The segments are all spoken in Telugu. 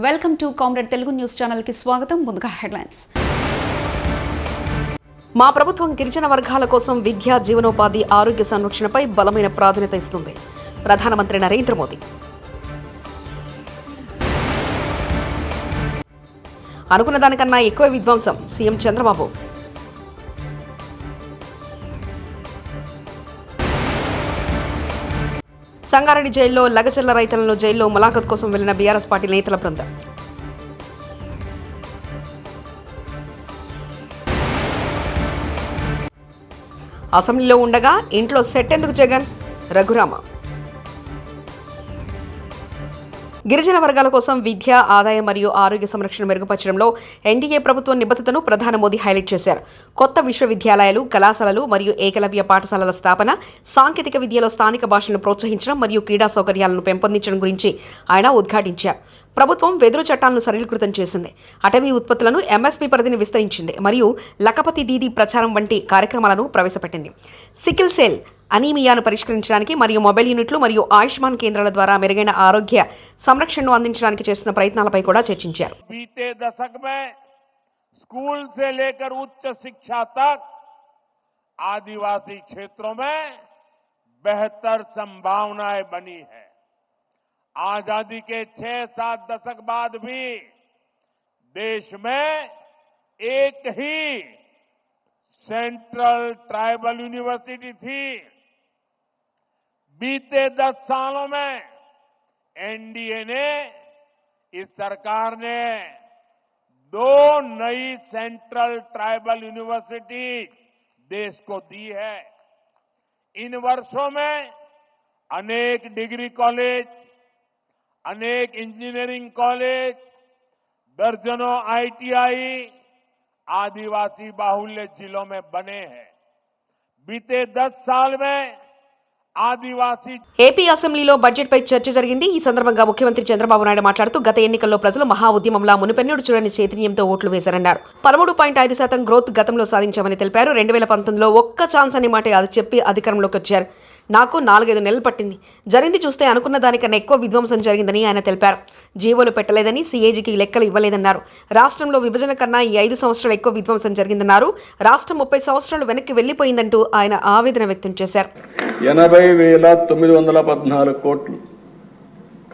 Welcome to comrade Telugu news channel కి స్వాగతం. ముందుగా హెడ్లైన్స్. మా ప్రభుత్వం గిరిజన వర్గాల కోసం విద్య, జీవనోపాధి, ఆరోగ్య సంరక్షణపై బలమైన ప్రాధాన్యత ఇస్తుంది. ప్రధానమంత్రి నరేంద్ర మోదీ. అనుకున్న దానికన్నా ఎక్కువ విధ్వంసం, సీఎం చంద్రబాబు. సంగారెడ్డి జైల్లో లగచర్ల రైతులను జైల్లో ములాఖత్ కోసం వెళ్లిన బీఆర్ఎస్ పార్టీ నేతల బృందం. అసెంబ్లీలో ఉండగా ఇంట్లో సెట్ ఎందుకు జగన్? రఘురామ. గిరిజన వర్గాల కోసం విద్య, ఆదాయం మరియు ఆరోగ్య సంరక్షణ మెరుగుపరచడంలో ఎన్డీఏ ప్రభుత్వం నిబద్ధతను ప్రధాని మోదీ హైలైట్ చేశారు. కొత్త విశ్వవిద్యాలయాలు, కళాశాలలు మరియు ఏకలవ్య పాఠశాలల స్థాపన, సాంకేతిక విద్యలో స్థానిక భాషలను ప్రోత్సహించడం మరియు క్రీడా సౌకర్యాలను పెంపొందించడం గురించి ఆయన ఉద్ఘాటించారు. ప్రభుత్వం వెదురు చట్టాలను సరళీకృతం చేసింది, అటవీ ఉత్పత్తులను ఎంఎస్పీ పరిధిని విస్తరించింది మరియు లఖపతి దీదీ ప్రచారం వంటి కార్యక్రమాలను ప్రవేశపెట్టింది. సికిల్ సెల్, అనీమియాను పరిష్కరించడానికి మరియు మొబైల్ యూనిట్లు మరియు ఆయుష్మాన్ కేంద్రాల ద్వారా మెరుగైన ఆరోగ్య సంరక్షణను అందించడానికి చేస్తున్న ప్రయత్నాలపై కూడా చర్చించారు. बीते दशक में स्कूल से लेकर उच्च शिक्षा तक आदिवासी क्षेत्रों में बेहतर संभावनाएं बनी है. आजादी के 6-7 दशक बाद भी देश में एक ही सेंट्रल ट्राइबल यूनिवर्सिटी थी. बीते 10 सालों में एनडीए ने, इस सरकार ने 2 नई सेंट्रल ट्राइबल यूनिवर्सिटी देश को दी है. इन वर्षों में अनेक डिग्री कॉलेज, अनेक इंजीनियरिंग कॉलेज, दर्जनों आईटीआई आदिवासी बाहुल्य जिलों में बने हैं. बीते 10 साल में ఏపీ అసెంబ్లీలో బడ్జెట్పై చర్చ జరిగింది. ఈ సందర్భంగా ముఖ్యమంత్రి చంద్రబాబు నాయుడు మాట్లాడుతూ గత ఎన్నికల్లో ప్రజలు మహా ఉద్యమంలా మునుపెన్నడూ చూడని చైతన్యంతో ఓట్లు వేశారన్నారు. 13.5% గ్రోత్ గతంలో సాధించామని తెలిపారు. 2019లో ఒక్క ఛాన్స్ అని మాట అది చెప్పి అధికారంలోకి వచ్చారు. నాకు 4-5 నెలలు పట్టింది. జరిగింది చూస్తే అనుకున్న దానికన్నా ఎక్కువ విధ్వంసం జరిగిందని ఆయన తెలిపారు. జీవోలు పెట్టలేదని, సీఏజీకి లెక్కలు ఇవ్వలేదన్నారు. రాష్ట్రంలో విభజన కన్నా ఈ 5 సంవత్సరాలు ఎక్కువ విధ్వంసం జరిగిందన్నారు. రాష్ట్రం 30 సంవత్సరాలు వెనక్కి వెళ్లిపోయిందంటూ ఆయన ఆవేదన వ్యక్తం చేశారు. 80,914 కోట్లు,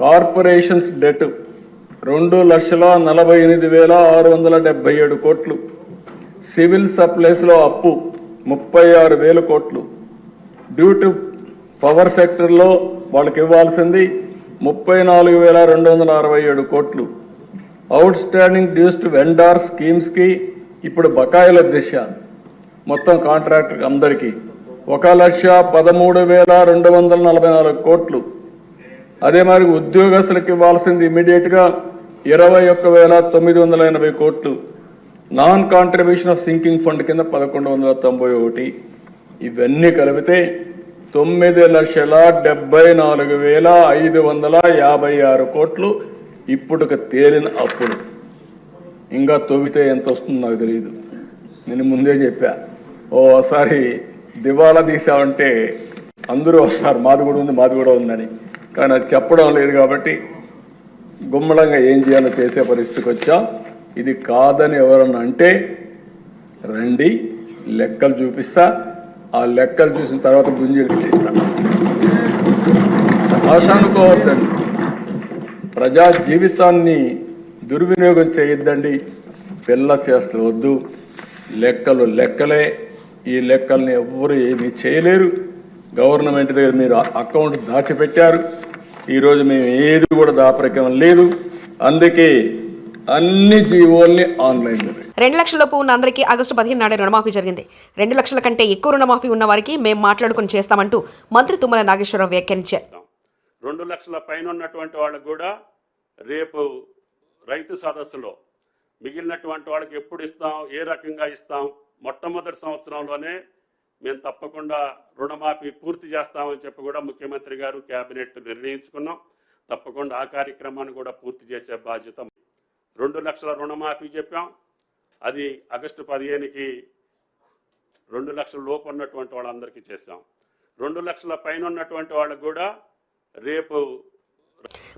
కార్పొరేషన్స్ డెట్ 2,48,677 కోట్లు, సివిల్ సప్లైస్లో అప్పు 36,000 కోట్లు, డ్యూ టు పవర్ సెక్టర్లో వాళ్ళకి ఇవ్వాల్సింది 34,267 కోట్లు, outstanding dues to vendor స్కీమ్స్కి ఇప్పుడు బకాయిల దిశ మొత్తం కాంట్రాక్టర్ అందరికీ 1,13,244 కోట్లు. అదే మరి ఉద్యోగస్తులకు ఇవ్వాల్సింది ఇమీడియట్గా 21,980 కోట్లు, non contribution of sinking fund కింద 1,191. ఇవన్నీ కలిపితే 9,74,556 కోట్లు ఇప్పుడు తేలిన అప్పులు. ఇంకా తవ్వితే ఎంత వస్తుందో నాకు తెలియదు. నేను ముందే చెప్పా, ఓసారి దివాలా తీసామంటే అందరూ వస్తారు, మాది కూడా ఉందని. కానీ అది చెప్పడం లేదు కాబట్టి గుమ్మడంగా ఏం చేయాలో చేసే పరిస్థితికి వచ్చాం. ఇది కాదని ఎవరన్నా అంటే రండి, లెక్కలు చూపిస్తా. ఆ లెక్కలు చూసిన తర్వాత గుంజీలు తీస్తా. ఆశ అనుకోవద్దండి, ప్రజా జీవితాన్ని దుర్వినియోగం చేయొద్దండి. పిల్ల చేస్తూ వద్దు. లెక్కలు లెక్కలే. ఈ లెక్కల్ని ఎవ్వరు ఏమీ చేయలేరు. గవర్నమెంట్ దగ్గర మీరు అకౌంట్ దాచిపెట్టారు. ఈరోజు మేము ఏది కూడా దాపరికం లేదు. అందుకే అన్ని జీవోల్ని ఆన్లైన్లో 2 లక్షలలోపు ఉన్న అందరికీ ఆగస్టు 15 నాడే రుణమాఫీ జరిగింది. 2 లక్షల కంటే ఎక్కువ రుణమాఫీ ఉన్న వారికి మేము మాట్లాడుకుని చేస్తామంటూ మంత్రి తుమ్మల నాగేశ్వరరావు వ్యాఖ్యానించారు. 2 లక్షల పైన ఉన్నటువంటి వాళ్ళకు కూడా రేపు రైతు సదస్సులో మిగిలినటువంటి వాళ్ళకి ఎప్పుడు ఇస్తాం, ఏ రకంగా ఇస్తాం, మొట్టమొదటి సంవత్సరంలోనే మేము తప్పకుండా రుణమాఫీ పూర్తి చేస్తామని చెప్పి కూడా ముఖ్యమంత్రి గారు కేబినెట్ నిర్ణయించుకున్నాం. తప్పకుండా ఆ కార్యక్రమాన్ని కూడా పూర్తి చేసే బాధ్యత. 2 లక్షల రుణమాఫీ చెప్పాం. అది ఆగస్టు 15కి 2 లక్షల లోపు ఉన్నటువంటి వాళ్ళందరికీ చేశాం. 2 లక్షల పైన ఉన్నటువంటి వాళ్ళకు కూడా రేపు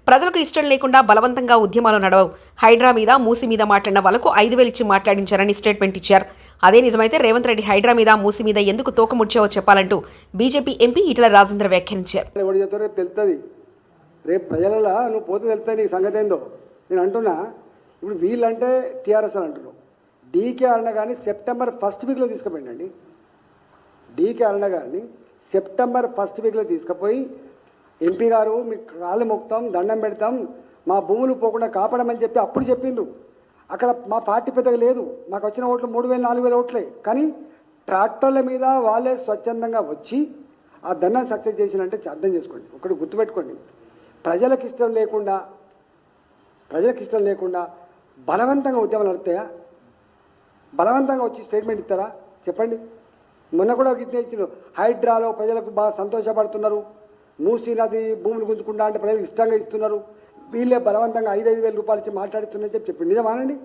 ప్రజలకు ఇష్టం లేకుండా బలవంతంగా ఉద్యమాలు నడవవు. హైడ్రా మీద, మూసి మీద మాట్లాడిన వాళ్ళకు 5,000 ఇచ్చి మాట్లాడించారని స్టేట్మెంట్ ఇచ్చారు. అదే నిజమైతే రేవంత్ రెడ్డి హైడ్రా మీద, మూసి మీద ఎందుకు తోకముడ్చావో చెప్పాలంటూ బీజేపీ ఎంపీ ఈటెల రాజేందర్ వ్యాఖ్యానించారు. ఎవరు చెప్తారో రేపు తెలుస్తుంది. రేపు ప్రజలలో నువ్వు పోతే తెలుస్తుంది నీ సంగతి ఏందో. నేను అంటున్నా, ఇప్పుడు వీళ్ళంటే టీఆర్ఎస్ అని అంటున్నావు. డీకే అరుణ గారిని సెప్టెంబర్ 1st వీక్లో తీసుకుపోయిందండి. డీకే అరుణ గారిని సెప్టెంబర్ 1st వీక్లో తీసుకుపోయి ఎంపీ గారు మీకు కాళ్ళు మొక్కుతాం, దండం పెడతాం, మా భూములు పోకుండా కాపాడమని చెప్పి అప్పుడు చెప్పిండ్రు. అక్కడ మా పార్టీ పెద్దగా లేదు, మాకు వచ్చిన ఓట్లు 3,000 4,000 ఓట్లే. కానీ ట్రాక్టర్ల మీద వాళ్ళే స్వచ్ఛందంగా వచ్చి ఆ దండాన్ని సక్సెస్ చేసినంటే అర్థం చేసుకోండి. ఒకటి గుర్తుపెట్టుకోండి, ప్రజలకు ఇష్టం లేకుండా బలవంతంగా ఉద్యమాలు నడుతాయా? బలవంతంగా వచ్చి స్టేట్మెంట్ ఇస్తారా? చెప్పండి. మొన్న కూడా ఇచ్చిన హైడ్రాలో ప్రజలకు బాగా సంతోషపడుతున్నారు, మూసీ నది భూములు గుంజుకుంటా అంటే ప్రజలకు ఇష్టంగా ఇస్తున్నారు, వీళ్ళే బలవంతంగా 5,000 రూపాయలు ఇచ్చి మాట్లాడిస్తున్నారని చెప్పి నిజమానండి.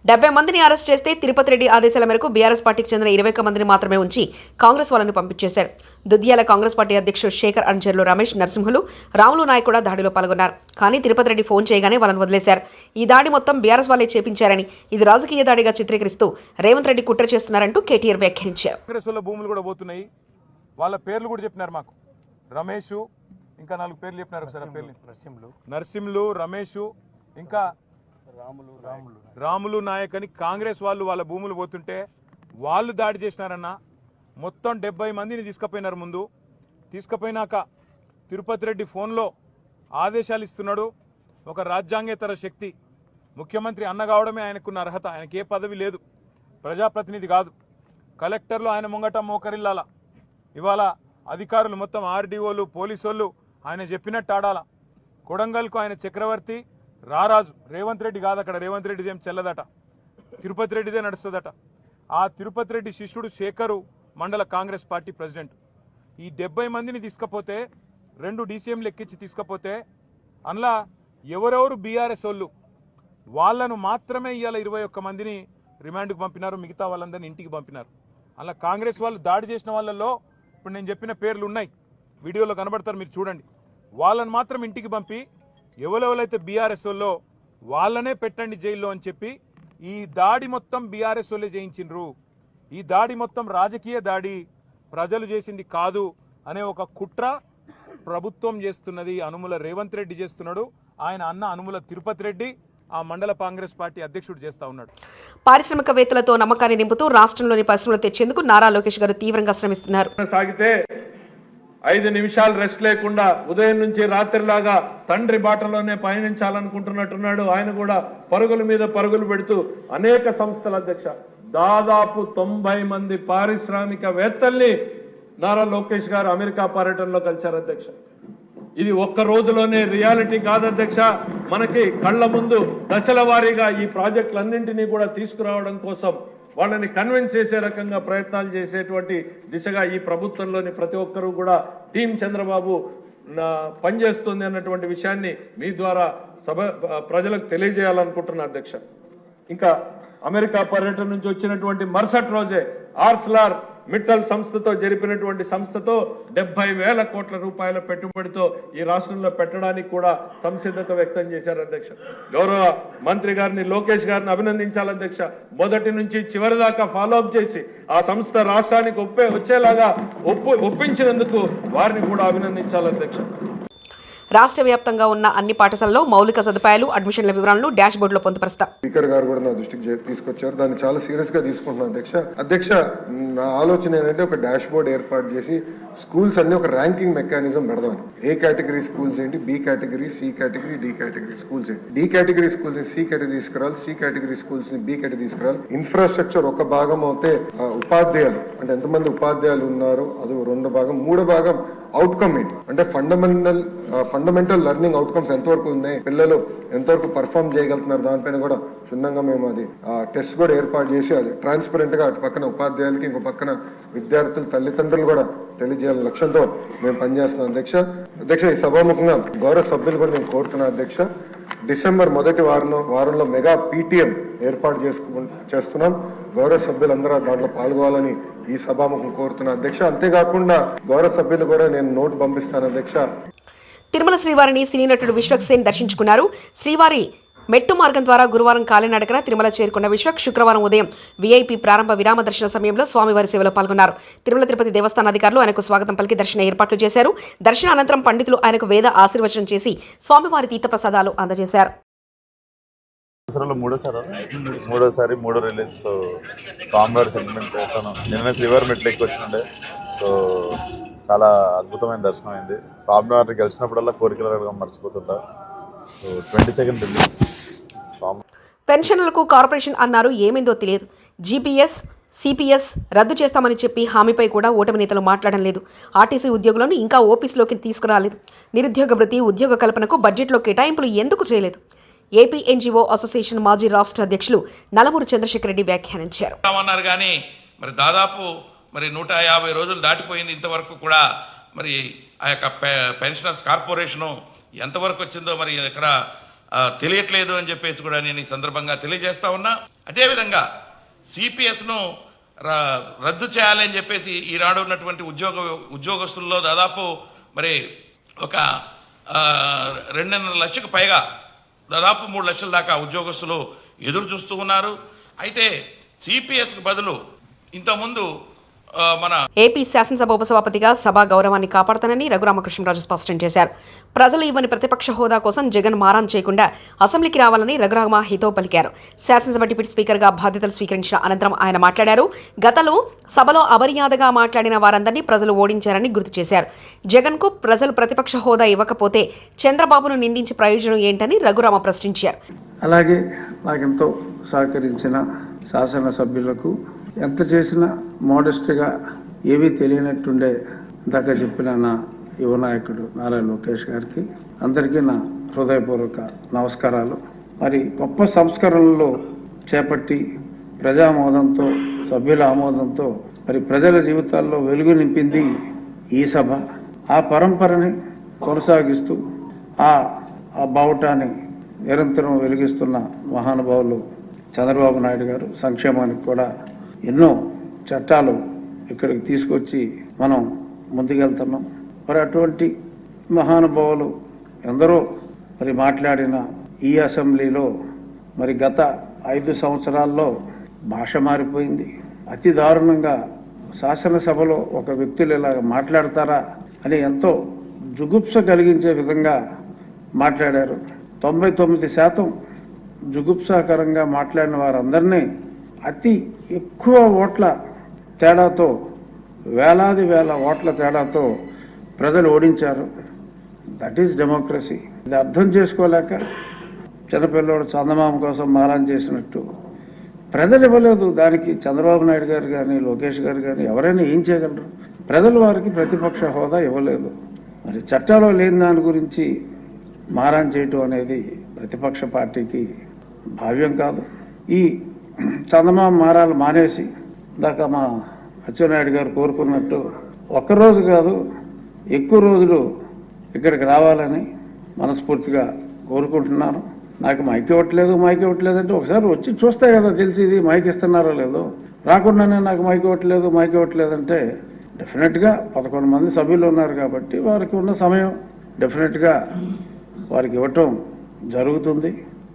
70 మందిని అరెస్ట్ చేస్తే తిరుపతి రెడ్డి ఆదేశాల మేరకు బీఆర్ఎస్ పార్టీకి చెందిన 21 మందిని మాత్రమే ఉంచి కాంగ్రెస్ వాళ్ళని పంపించేశారు. దుద్యాల కాంగ్రెస్ పార్టీ అధ్యక్షుడు శేఖర్ అనుచరులు రమేష్, నరసింహులు, రాములు నాయక్ కూడా దాడిలో పాల్గొన్నారు. కానీ తిరుపతి రెడ్డి ఫోన్ చేయగానే వాళ్ళని వదిలేశారు. ఈ దాడి మొత్తం బీఆర్ఎస్ వాళ్ళే చేపించారని, ఇది రాజకీయ దాడిగా చిత్రీకరిస్తూ రేవంత్ రెడ్డి కుట్ర చేస్తున్నారంటూ కేటీఆర్ వ్యాఖ్యానించారు. కాంగ్రెస్ వాళ్ళ భూములు కూడా పోతున్నాయి, వాళ్ళ పేర్లు కూడా చెప్పినారు మాకు. రమేష్, ఇంకా 4 పేర్లు చెప్పినారు. నరసింహులు, రమేష్, ఇంకా రాములు నాయక్ అని కాంగ్రెస్ వాళ్ళు వాళ్ళ భూములు పోతుంటే వాళ్ళు దాడి చేసినారన్న. మొత్తం 70 మందిని తీసుకుపోయినారు. ముందు తీసుకుపోయినాక తిరుపతి రెడ్డి ఫోన్లో ఆదేశాలు ఇస్తున్నాడు. ఒక రాజ్యాంగేతర శక్తి, ముఖ్యమంత్రి అన్న కావడమే ఆయనకున్న అర్హత. ఆయనకి ఏ పదవి లేదు, ప్రజాప్రతినిధి కాదు. కలెక్టర్లు ఆయన ముంగట మోకరిల్లాల. ఇవాళ అధికారులు మొత్తం ఆర్డీఓలు, పోలీసు వాళ్ళు ఆయన చెప్పినట్టు ఆడాల. కొడంగల్కు ఆయన చక్రవర్తి, రారాజు. రేవంత్ రెడ్డి కాదు అక్కడ. రేవంత్ రెడ్డిది ఏం చెల్లదట, తిరుపతి రెడ్డిదే నడుస్తుందట. ఆ తిరుపతి రెడ్డి శిష్యుడు శేఖరు మండల కాంగ్రెస్ పార్టీ ప్రెసిడెంట్. ఈ 70 మందిని తీసుకపోతే, 2 డీసీఎంలు ఎక్కించి తీసుకపోతే అందులో ఎవరెవరు బీఆర్ఎస్ వాళ్ళు వాళ్ళను మాత్రమే ఇవాళ 21 మందిని రిమాండ్కు పంపినారు. మిగతా వాళ్ళందరినీ ఇంటికి పంపినారు. అలా కాంగ్రెస్ వాళ్ళు దాడి చేసిన వాళ్ళల్లో ఇప్పుడు నేను చెప్పిన పేర్లు ఉన్నాయి, వీడియోలో కనబడతారు, మీరు చూడండి. వాళ్ళని మాత్రం ఇంటికి పంపి ఎవరెవరైతే బీఆర్ఎస్ వాళ్ళో వాళ్ళనే పెట్టండి జైల్లో అని చెప్పి ఈ దాడి మొత్తం బీఆర్ఎస్ వాళ్ళే చేయించిండ్రు. ఈ దాడి మొత్తం రాజకీయ దాడి, ప్రజలు చేసింది కాదు అనే ఒక కుట్ర ప్రభుత్వం చేస్తున్నది. అనుముల రేవంత్ రెడ్డి చేస్తున్నాడు, ఆయన అన్న అనుముల తిరుపతి రెడ్డి ఆ మండల కాంగ్రెస్ పార్టీ అధ్యక్షుడు చేస్తా ఉన్నాడు. పారిశ్రామికవేత్తలతో నమ్మకాన్ని నింపుతూ రాష్ట్రంలోని పరిశ్రమలు తెచ్చేందుకు నారా లోకేష్ గారు తీవ్రంగా శ్రమిస్తున్నారు. సాగితే 5 నిమిషాలు రెస్ట్ లేకుండా ఉదయం నుంచి రాత్రిలాగా తండ్రి బాటలోనే పయనించాలనుకుంటున్నట్టున్నాడు. ఆయన కూడా పరుగుల మీద పరుగులు పెడుతూ అనేక సంస్థల అధ్యక్ష దాదాపు 90 మంది పారిశ్రామికవేత్తల్ని నారా లోకేష్ గారు అమెరికా పర్యటనలో కలిశారు అధ్యక్ష. ఇది ఒక్క రోజులోనే రియాలిటీ కాదు అధ్యక్ష. మనకి కళ్ల ముందు దశల వారీగా ఈ ప్రాజెక్టులన్నింటినీ కూడా తీసుకురావడం కోసం వాళ్ళని కన్విన్స్ చేసే రకంగా ప్రయత్నాలు చేసేటువంటి దిశగా ఈ ప్రభుత్వంలోని ప్రతి ఒక్కరూ కూడా టీం చంద్రబాబు పనిచేస్తుంది అన్నటువంటి విషయాన్ని మీ ద్వారా ప్రజలకు తెలియజేయాలనుకుంటున్నా అధ్యక్ష. ఇంకా అమెరికా పర్యటన నుంచి వచ్చినటువంటి మరుసటి రోజే ఆర్సెలర్ మిట్టల్ సంస్థతో జరిపినటువంటి సంస్థతో 70,000 కోట్ల రూపాయల పెట్టుబడితో ఈ రాష్ట్రంలో పెట్టడానికి కూడా సంసిద్ధత వ్యక్తం చేశారు అధ్యక్ష. గౌరవ మంత్రి గారిని, లోకేష్ గారిని అభినందించాలి అధ్యక్ష. మొదటి నుంచి చివరి దాకా ఫాలో అప్ చేసి ఆ సంస్థ రాష్ట్రానికి వచ్చేలాగా ఒప్పించినందుకు వారిని కూడా అభినందించాలి అధ్యక్ష. రాష్ట్ర వ్యాప్తంగా ఉన్న అన్ని పాఠశాలల్లో మౌలిక సదుపాయాలు, అడ్మిషన్ల వివరాలను డాష్ బోర్డులో పొందుపరుస్తాం. స్పీకర్ గారు కూడా నా దృష్టికి తీసుకొచ్చారు. దాన్ని చాలా సీరియస్ గా తీసుకుంటున్నాను అధ్యక్ష. నా ఆలోచన ఏంటంటే ఒక డాష్ బోర్డ్ ఏర్పాటు చేసి స్కూల్స్ అన్ని ఒక ర్యాంకింగ్ మెకానిజం పెడదాం. ఏ కేటగిరీ స్కూల్స్ ఏంటి, B category, C category, D category schools ఏంటి, డి కేటగిరీ స్కూల్స్ ని సి కేటగిరీ తీసుకురావాలి, సి కేటగిరీ స్కూల్స్ ని బి కేటగిరీ తీసుకురావాలి. ఇన్ఫ్రాస్ట్రక్చర్ ఒక భాగం అయితే ఉపాధ్యాయులు అంటే ఎంతమంది ఉపాధ్యాయులు ఉన్నారు అది 2 భాగం, 3 భాగం అవుట్కమ్ ఏంటి అంటే ఫండమెంటల్ లెర్నింగ్ అవుట్కమ్స్ ఎంతవరకు ఉన్నాయి, పిల్లలు ఎంతవరకు పర్ఫామ్ చేయగలుగుతున్నారు, దానిపైన కూడా క్షుణ్ణంగా మేము అది టెస్ట్ కూడా ఏర్పాటు చేసి అది ట్రాన్స్పరెంట్ గా అటు పక్కన ఉపాధ్యాయులకి ఇంకో పక్కన విద్యార్థులు తల్లిదండ్రులు కూడా తెలియజేయాలని లక్ష్యంతో మేము పనిచేస్తున్నాం అధ్యక్ష. ఈ సభాముఖంగా గౌరవ సభ్యులు కూడా నేను కోరుతున్నా అధ్యక్ష. డిసెంబర్ మొదటి వారంలో మెగా పీటీఎం ఏర్పాటు చేస్తున్నాం. గౌరవ సభ్యులందరూ దాంట్లో పాల్గొవాలని ఈ సభాముఖం కోరుతున్నా అధ్యక్ష. అంతేకాకుండా గౌరవ సభ్యులు కూడా నేను నోటు పంపిస్తాను అధ్యక్ష. తిరుమల శ్రీవారిని సినీ నటుడు విశ్వక్ సేన్ దర్శించుకున్నారు. శ్రీవారి మెట్టు మార్గం ద్వారా గురువారం కాలినడకన తిరుమల చేరుకున్న విశ్వక్ శుక్రవారం ఉదయం వీఐపీ ప్రారంభ విరామ దర్శన సమయంలో స్వామివారి సేవలో పాల్గొన్నారు. తిరుమల తిరుపతి దేవస్థాన అధికారులు ఆయనకు స్వాగతం పలికి దర్శన ఏర్పాట్లు చేశారు. దర్శన అనంతరం పండితులు ఆయనకు వేద ఆశీర్వచనం చేసి స్వామివారి తీర్థప్రసాదాలు అందజేశారు. మూడోసారి మూడో రిలీజ్. సో స్వామివారి సెంటిమెంట్ నిన్న శ్రీవారి మెట్లు ఎక్కువ వచ్చినండే. సో చాలా అద్భుతమైన దర్శనం అయింది. స్వామివారిని గెలిచినప్పుడల్లా కోరికలు అడగడం మర్చిపోతుంటా. So 22nd release. పెన్షన్లకు కార్పొరేషన్ అన్నారు, ఏమైందో తెలియదు. జీపీఎస్ సిపిఎస్ రద్దు చేస్తామని చెప్పి హామీపై కూడా ఓటమి నేతలు మాట్లాడడం లేదు. ఆర్టీసీ ఉద్యోగులను ఇంకా ఓపీసీలోకి తీసుకురాలేదు. నిరుద్యోగ భృతి, ఉద్యోగ కల్పనకు బడ్జెట్లో కేటాయింపులు ఎందుకు చేయలేదు? ఏపీ ఎన్జీఓ అసోసియేషన్ మాజీ రాష్ట్ర అధ్యక్షులు నలమూరు చంద్రశేఖర్ రెడ్డి వ్యాఖ్యానించారు. కానీ మరి దాదాపు 150 రోజులు దాటిపోయింది. ఇంతవరకు కూడా మరి ఆ యొక్క పెన్షనర్స్ కార్పొరేషను ఎంతవరకు వచ్చిందో మరి ఇక్కడ తెలియట్లేదు అని చెప్పేసి కూడా నేను ఈ సందర్భంగా తెలియజేస్తా ఉన్నా. అదేవిధంగా సిపిఎస్ను రద్దు చేయాలని చెప్పేసి ఈనాడు ఉన్నటువంటి ఉద్యోగస్తుల్లో దాదాపు మరి ఒక 2.5 లక్షలకు పైగా దాదాపు 3 లక్షల దాకా ఉద్యోగస్తులు ఎదురు చూస్తూ ఉన్నారు. అయితే సిపిఎస్కి బదులు ఇంతకుముందు ఏపీ శాసనసభ ఉపసభాపతిగా సభా గౌరవాన్ని కాపాడతానని రఘురామకృష్ణరాజు స్పష్టం చేశారు. ప్రజలు ఇవ్వని ప్రతిపక్ష హోదా కోసం జగన్ మారాన్ చేయకుండా అసెంబ్లీకి రావాలని రఘురామ హితవు పలికారు. శాసనసభ డిప్యూటీ స్పీకర్గా బాధ్యతలు స్వీకరించిన అనంతరం ఆయన మాట్లాడారు. గతంలో సభలో అమర్యాదగా మాట్లాడిన వారందరినీ ప్రజలు ఓడించారని గుర్తు చేశారు. జగన్కు ప్రజలు ప్రతిపక్ష హోదా ఇవ్వకపోతే చంద్రబాబును నిందించి ప్రయోజనం ఏంటని రఘురామ ప్రశ్నించారు. అలాగే నాకెంతో సహకరించిన శాసనసభ్యులకు ఎంత చేసినా మోడెస్ట్గా ఏమీ తెలియనట్టుండే ఇందాక చెప్పిన నా యువ నాయకుడు నారా లోకేష్ గారికి అందరికీ నా హృదయపూర్వక నమస్కారాలు. మరి గొప్ప సంస్కరణలు చేపట్టి ప్రజామోదంతో, సభ్యుల ఆమోదంతో మరి ప్రజల జీవితాల్లో వెలుగు నింపింది ఈ సభ. ఆ పరంపరని కొనసాగిస్తూ ఆ బావుటాన్ని నిరంతరం వెలిగిస్తున్న మహానుభావులు చంద్రబాబు నాయుడు గారు సంక్షేమానికి కూడా ఎన్నో చట్టాలు ఇక్కడికి తీసుకొచ్చి మనం ముందుకెళ్తున్నాం. మరి అటువంటి మహానుభావులు ఎందరో మరి మాట్లాడిన ఈ అసెంబ్లీలో మరి గత 5 సంవత్సరాల్లో భాష మారిపోయింది. అతి దారుణంగా శాసనసభలో ఒక వ్యక్తులు ఇలాగ మాట్లాడతారా అని ఎంతో జుగుప్స కలిగించే విధంగా మాట్లాడారు. 99% జుగుప్సాకరంగా మాట్లాడిన వారందరినీ అతి ఎక్కువ ఓట్ల తేడాతో, వేల ఓట్ల తేడాతో ప్రజలు ఓడించారు. That is democracy. ఇది అర్థం చేసుకోలేక చిన్నపిల్లోడు చందమామ కోసం మారాన్ చేసినట్టు ప్రజలు ఇవ్వలేదు. దానికి చంద్రబాబు నాయుడు గారు కానీ లోకేష్ గారు కానీ ఎవరైనా ఏం చేయగలరు? ప్రజలు వారికి ప్రతిపక్ష హోదా ఇవ్వలేదు. మరి చట్టాలో లేని దాని గురించి మారాన్ చేయటం అనేది ప్రతిపక్ష పార్టీకి భావ్యం కాదు. ఈ చందమామ మారాలు మానేసి దాకా మా అచ్చెన్నాయుడు గారు కోరుకున్నట్టు ఒక్కరోజు కాదు ఎక్కువ రోజులు ఇక్కడికి రావాలని మనస్ఫూర్తిగా కోరుకుంటున్నాను. నాకు మైక్ ఇవ్వట్లేదు అంటే ఒకసారి వచ్చి చూస్తే కదా తెలిసి మైక్ ఇస్తున్నారో లేదో. రాకుండానే నాకు మైక్ ఇవ్వట్లేదు అంటే డెఫినెట్గా 11 మంది సభ్యులు ఉన్నారు కాబట్టి వారికి ఉన్న సమయం డెఫినెట్గా వారికి ఇవ్వటం జరుగుతుంది.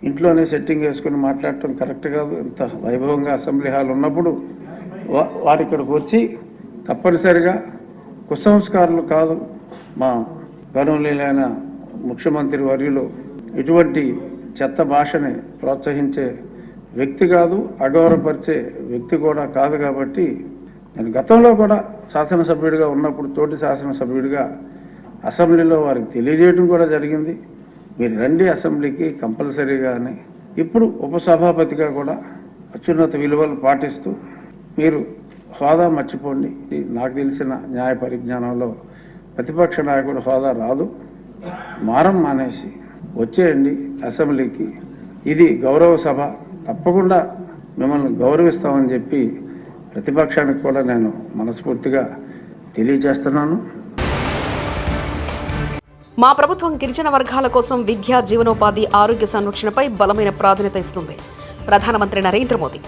ఇంట్లోనే సెట్టింగ్ వేసుకుని మాట్లాడటం కరెక్ట్ కాదు. ఇంత వైభవంగా అసెంబ్లీ హాల్ ఉన్నప్పుడు వారు ఇక్కడికి వచ్చి తప్పనిసరిగా కుసంస్కారాలు కాదు, మా గౌరవనీయులైన ముఖ్యమంత్రి వర్యులు ఇటువంటి చెత్త భాషని ప్రోత్సహించే వ్యక్తి కాదు, అగౌరవపరిచే వ్యక్తి కూడా కాదు. కాబట్టి నేను గతంలో కూడా శాసనసభ్యుడిగా ఉన్నప్పుడు తోటి శాసనసభ్యుడిగా అసెంబ్లీలో వారికి తెలియజేయడం కూడా జరిగింది. మీరు రండి అసెంబ్లీకి కంపల్సరీగా అని. ఇప్పుడు ఉపసభాపతిగా కూడా అత్యున్నత విలువలు పాటిస్తూ మీరు హోదా మర్చిపోండి. నాకు తెలిసిన న్యాయ పరిజ్ఞానంలో ప్రతిపక్ష నాయకుడు హోదా రాదు. మారం మానేసి వచ్చేయండి అసెంబ్లీకి. ఇది గౌరవ సభ, తప్పకుండా మిమ్మల్ని గౌరవిస్తామని చెప్పి ప్రతిపక్షానికి కూడా నేను మనస్ఫూర్తిగా తెలియజేస్తున్నాను. మా ప్రభుత్వం గిరిజన వర్గాల కోసం విద్య, జీవనోపాధి, ఆరోగ్య సంరక్షణపై బలమైన ప్రాధాన్యత ఇస్తుంది. ప్రధానమంత్రి నరేంద్ర మోదీ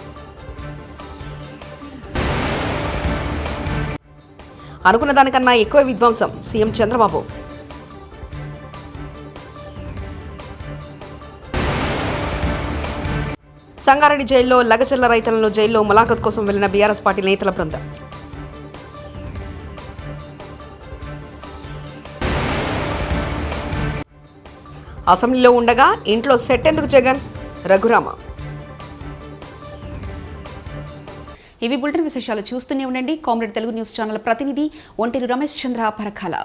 అనుకున్న దానికన్నా ఎక్కువ విధ్వంసం, సీఎం చంద్రబాబు. సంగారెడ్డి జైల్లో లగచర్ల రైతులను జైల్లో ములాఖత్ కోసం వెళ్లిన బీఆర్ఎస్ పార్టీ నేతల బృందం. అసెంబ్లీలో ఉండగా ఇంట్లో సెట్ ఎందుకు జగన్? రఘురామ. ఇవి బులెటిన్ విశేషాలు. చూస్తూనే ఉండండి కామ్రేడ్ తెలుగు న్యూస్ ఛానల్. ప్రతినిధి ఒంటేరు రమేష్ చంద్ర పరకాల.